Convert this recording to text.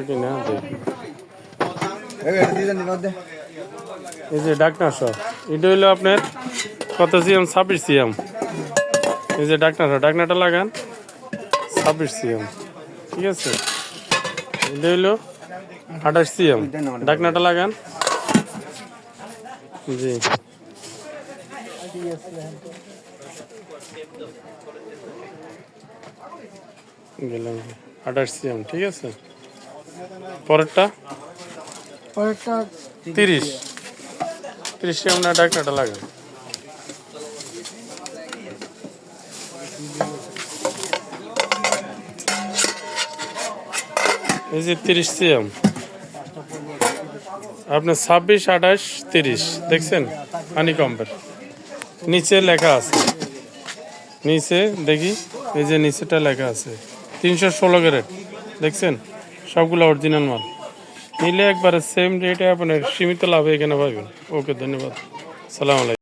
কিনা দেখি এই যে ডাকনাশক এটা হইলো আপনার কত সিএম 26 সিএম। এই যে ডাকনাটা লাগান 26 সিএম, ঠিক আছে। এটা হইলো 28 সিএম, ডাকনাটা লাগান। জি গেলাম 28 সিএম, ঠিক আছে। পরেরটা 30 সিএম না, ডাকনাটা লাগান। এই যে 30 সিএম আপনার 26, 28, 30 দেখছেন হানি কম্পের নিচে লেখা আছে। নিচে দেখি, এই যে নিচেটা লেখা আছে 316 ক্যারেট, দেখছেন সবগুলো অরিজিনাল মাল। নিলে একবারে সেম রেটে আপনার সীমিত লাভে এখানে পাবেন। ওকে, ধন্যবাদ, সালাম আলাইকুম।